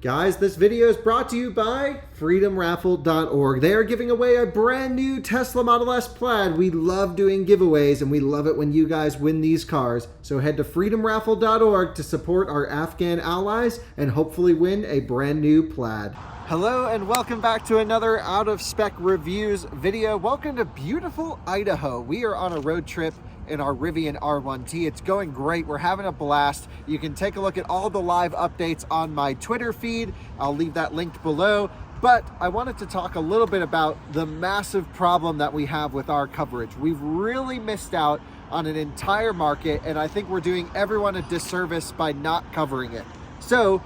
Guys, this video is brought to you by freedomraffle.org. They are giving away a brand new Tesla Model S Plaid. We love doing giveaways and we love it when you guys win these cars. So head to freedomraffle.org to support our Afghan allies and hopefully win a brand new Plaid. Hello and welcome back to another Out of Spec Reviews video. Welcome to beautiful Idaho. We are on a road trip in our Rivian R1T. It's going great. We're having a blast. You can take a look at all the live updates on my Twitter feed. I'll leave that linked below. But I wanted to talk a little bit about the massive problem that we have with our coverage. We've really missed out on an entire market, and I think we're doing everyone a disservice by not covering it. So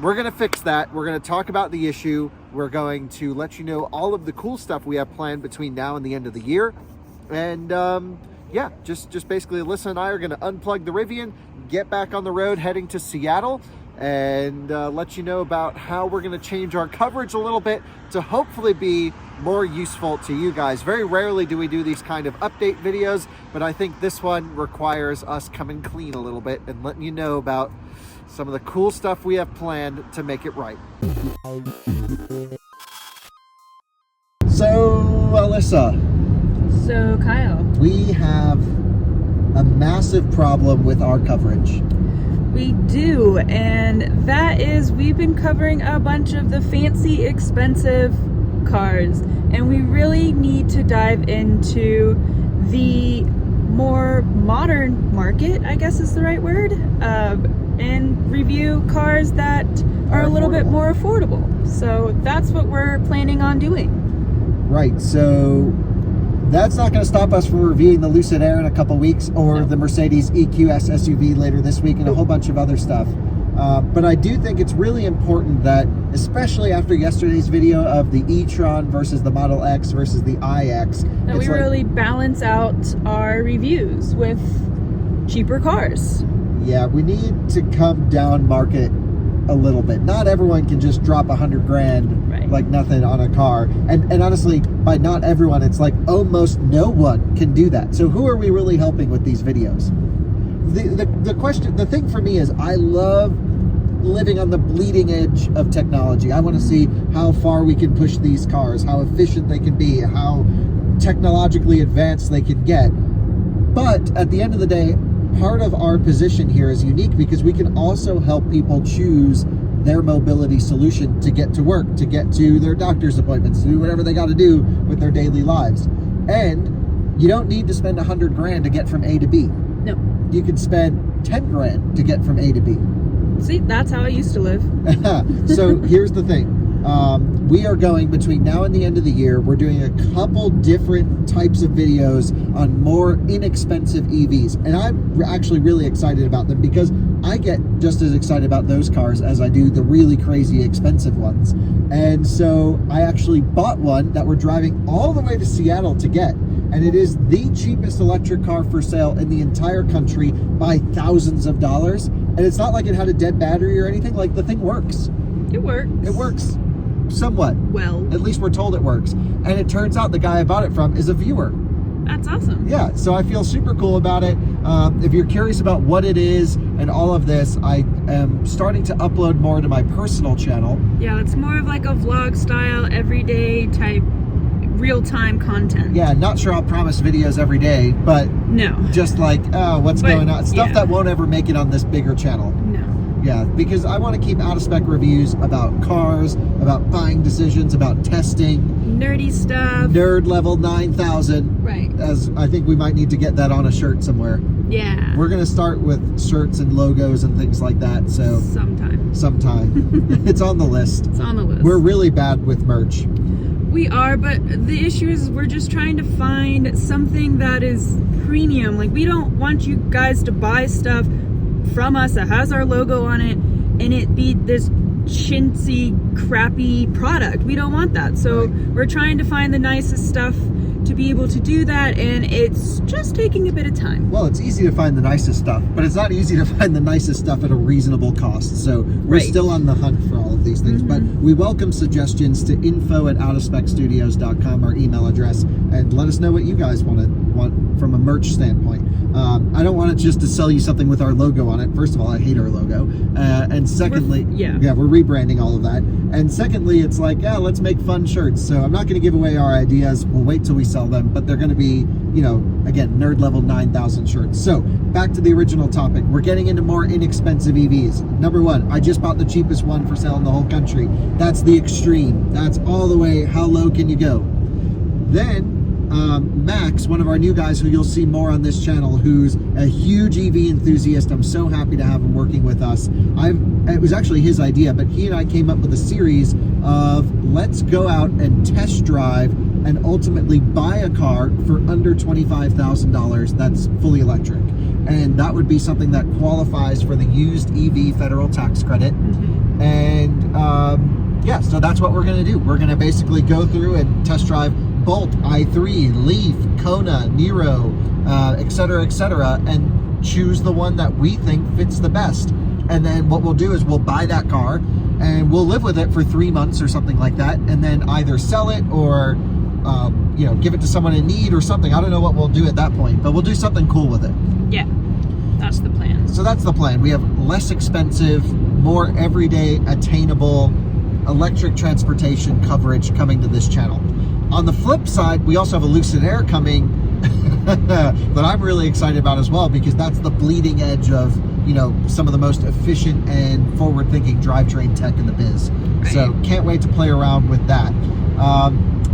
we're gonna fix that. We're gonna talk about the issue. We're going to let you know all of the cool stuff we have planned between now and the end of the year. And yeah, just basically Alyssa and I are going to unplug the Rivian, get back on the road heading to Seattle, and let you know about how we're going to change our coverage a little bit to hopefully be more useful to you guys. Very rarely do we do these kind of update videos, but I think this one requires us coming clean a little bit and letting you know about some of the cool stuff we have planned to make it right. So, Alyssa. So, Kyle. We have a massive problem with our coverage. We do, and that is we've been covering a bunch of the fancy, expensive cars, and we really need to dive into the more modern market, I guess is the right word, and review cars that are a little bit more affordable. So that's what we're planning on doing. Right, so that's not going to stop us from reviewing the Lucid Air in a couple weeks, or the Mercedes EQS SUV later this week, and a whole bunch of other stuff. But I do think it's really important that, especially after yesterday's video of the e-tron versus the Model X versus the iX, that we really balance out our reviews with cheaper cars. Yeah, we need to come down market a little bit. Not everyone can just drop $100 grand like nothing on a car, and honestly, by not everyone, it's like almost no one can do that. So who are we really helping with these videos? The thing for me is, I love living on the bleeding edge of technology. I want to see how far we can push these cars, how efficient they can be, how technologically advanced they can get. But at the end of the day, part of our position here is unique because we can also help people choose their mobility solution to get to work, to get to their doctor's appointments, to do whatever they got to do with their daily lives. And you don't need to spend $100 grand to get from A to B. No. You can spend 10 grand to get from A to B. See, that's how I used to live. So here's the thing. We are going, between now and the end of the year, we're doing a couple different types of videos on more inexpensive EVs. And I'm actually really excited about them because I get just as excited about those cars as I do the really crazy expensive ones. And so I actually bought one that we're driving all the way to Seattle to get. And it is the cheapest electric car for sale in the entire country by thousands of dollars. And it's not like it had a dead battery or anything. Like, the thing works. It works. It works somewhat. Well. At least we're told it works. And it turns out the guy I bought it from is a viewer. That's awesome. Yeah, so I feel super cool about it. If you're curious about what it is and all of this, I am starting to upload more to my personal channel. Yeah, it's more of like a vlog style, everyday type, real-time content. Yeah, not sure I'll promise videos every day, but no, just like, what's going on? Stuff that won't ever make it on this bigger channel. No. Yeah, because I want to keep out-of-spec reviews about cars, about buying decisions, about testing. Nerdy stuff. Nerd level 9,000. Right. As I think we might need to get that on a shirt somewhere. Yeah. We're going to start with shirts and logos and things like that, so... Sometime. It's on the list. It's on the list. We're really bad with merch. We are, but the issue is we're just trying to find something that is premium. Like, we don't want you guys to buy stuff from us that has our logo on it and it be this chintzy, crappy product. We don't want that. So we're trying to find the nicest stuff to be able to do that, and it's just taking a bit of time. Well, it's easy to find the nicest stuff, but it's not easy to find the nicest stuff at a reasonable cost. So we're still on the hunt for all of these things, but we welcome suggestions to info@outofspecstudios.com, our email address, and let us know what you guys want from a merch standpoint. I don't want it just to sell you something with our logo on it. First of all, I hate our logo. And secondly, we're rebranding all of that. And secondly, it's like, yeah, let's make fun shirts. So I'm not going to give away our ideas. We'll wait till we sell them, but they're going to be, you know, again, nerd level 9,000 shirts. So back to the original topic. We're getting into more inexpensive EVs. Number one, I just bought the cheapest one for sale in the whole country. That's the Extreme. That's all the way. How low can you go? Then Max, one of our new guys who you'll see more on this channel, who's a huge EV enthusiast. I'm so happy to have him working with us. It was actually his idea, but he and I came up with a series of let's go out and test drive and ultimately buy a car for under $25,000 that's fully electric. And that would be something that qualifies for the used EV federal tax credit. And yeah, so that's what we're going to do. We're going to basically go through and test drive Bolt, i3, Leaf, Kona, Niro, etc., and choose the one that we think fits the best. And then what we'll do is we'll buy that car and we'll live with it for 3 months or something like that, and then either sell it or you know, give it to someone in need or something. I don't know what we'll do at that point, but we'll do something cool with it. Yeah, that's the plan. So that's the plan. We have less expensive, more everyday attainable electric transportation coverage coming to this channel. On the flip side, we also have a Lucid Air coming that I'm really excited about as well, because that's the bleeding edge of, you know, some of the most efficient and forward-thinking drivetrain tech in the biz. Right. So can't wait to play around with that.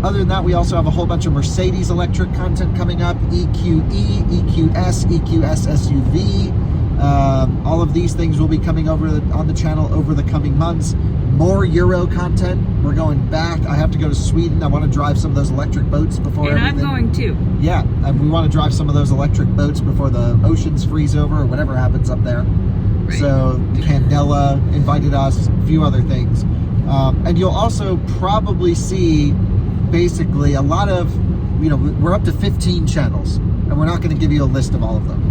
Other than that, we also have a whole bunch of Mercedes electric content coming up: EQE, EQS, EQS SUV. All of these things will be coming over on the channel over the coming months. More Euro content. We're going back. I have to go to Sweden. I want to drive some of those electric boats before everything. And I'm going too. Yeah, and we want to drive some of those electric boats before the oceans freeze over or whatever happens up there. Right. So Candela invited us, a few other things. And you'll also probably see basically a lot of, you know, we're up to 15 channels, and we're not going to give you a list of all of them.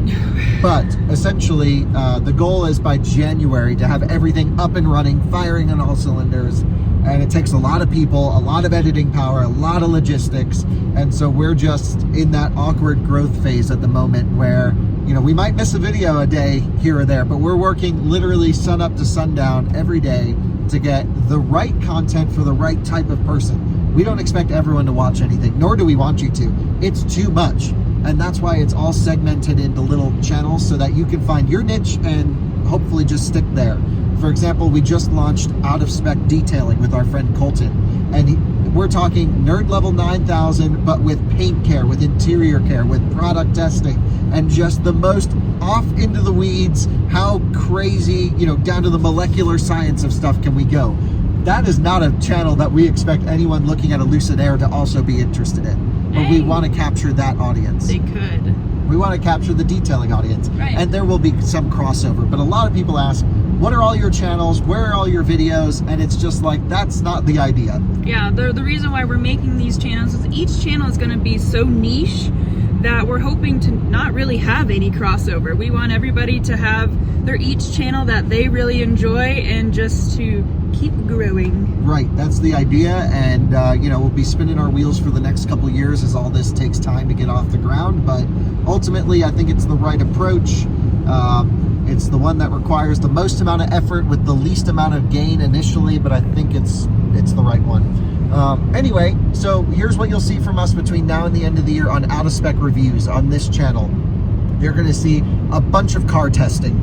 But essentially, the goal is by January to have everything up and running, firing on all cylinders. And it takes a lot of people, a lot of editing power, a lot of logistics. And so we're just in that awkward growth phase at the moment where, you know, we might miss a video a day here or there, but we're working literally sun up to sundown every day to get the right content for the right type of person. We don't expect everyone to watch anything, nor do we want you to. It's too much. And that's why it's all segmented into little channels so that you can find your niche and hopefully just stick there. For example, we just launched Out of Spec Detailing with our friend Colton. And we're talking nerd level 9,000, but with paint care, with interior care, with product testing, and just the most off into the weeds, how crazy, you know, down to the molecular science of stuff can we go. That is not a channel that we expect anyone looking at a Lucid Air to also be interested in. But we want to capture that audience. They could. We want to capture the detailing audience. Right. And there will be some crossover. But a lot of people ask, what are all your channels? Where are all your videos? And it's just like, that's not the idea. Yeah, the reason why we're making these channels is each channel is going to be so niche that we're hoping to not really have any crossover. We want everybody to have their each channel that they really enjoy and just to keep growing. Right, that's the idea. And, you know, we'll be spinning our wheels for the next couple of years as all this takes time to get off the ground. But ultimately, I think it's the right approach. It's the one that requires the most amount of effort with the least amount of gain initially, but I think it's the right one. Anyway, so here's what you'll see from us between now and the end of the year on Out of Spec reviews on this channel. You're going to see a bunch of car testing,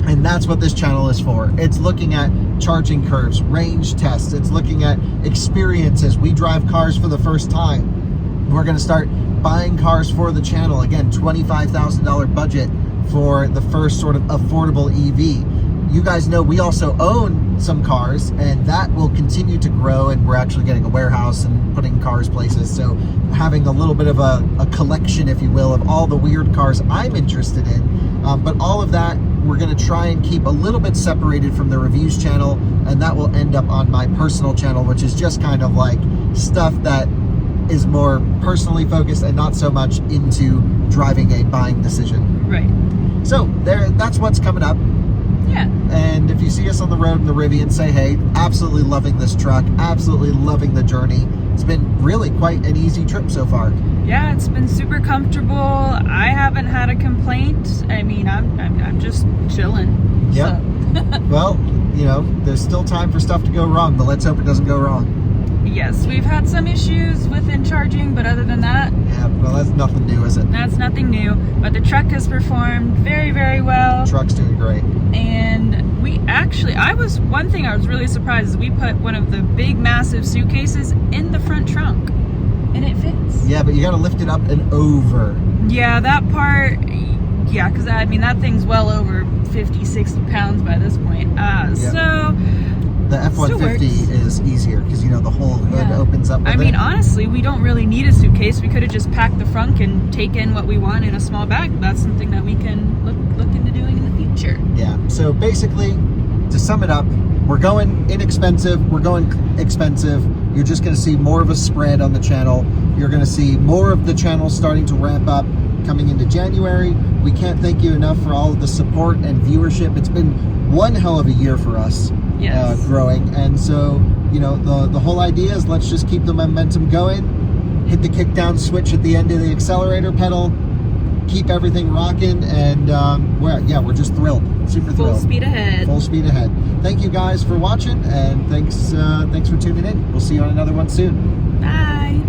and that's what this channel is for. It's looking at charging curves, range tests. It's looking at experiences. We drive cars for the first time. We're going to start buying cars for the channel. Again, $25,000 budget for the first sort of affordable EV. You guys know we also own some cars, and that will continue to grow, and we're actually getting a warehouse and putting cars places. So having a little bit of a collection, if you will, of all the weird cars I'm interested in. But all of that, we're going to try and keep a little bit separated from the reviews channel, and that will end up on my personal channel, which is just kind of like stuff that is more personally focused and not so much into driving a buying decision. Right. So that's what's coming up. Yeah. And if you see us on the road in the Rivian, say hey. Absolutely loving this truck. Absolutely loving the journey. it's been really quite an easy trip so far. Yeah, it's been super comfortable. I haven't had a complaint. I mean, I'm just chilling. Yeah. So. Well, you know, there's still time for stuff to go wrong, but let's hope it doesn't go wrong. Yes, we've had some issues within charging, but other than that, Yeah, well, that's nothing new, is it? that's nothing new. But the truck has performed very, very well. Truck's doing great. And we actually, one thing I was really surprised is we put one of the big, massive suitcases in the front trunk. And it fits. Yeah, but you got to lift it up and over. Yeah, that part, yeah, because I mean, that thing's well over 50, 60 pounds by this point. So, The F-150 is easier because, you know, the whole hood opens up with I mean, it. honestly, we don't really need a suitcase. We could have just packed the front and taken what we want in a small bag. That's something that we can look into doing in the future. Yeah, so basically, to sum it up, we're going inexpensive, we're going expensive. You're just going to see more of a spread on the channel. You're going to see more of the channel starting to ramp up coming into January. We can't thank you enough for all of the support and viewership. It's been one hell of a year for us. Yes. Growing, and so, you know, the whole idea is let's just keep the momentum going, hit the kick down switch at the end of the accelerator pedal, keep everything rocking, and we're just thrilled, super thrilled. Full speed ahead. Full speed ahead. Thank you guys for watching, and thanks for tuning in. We'll see you on another one soon. Bye.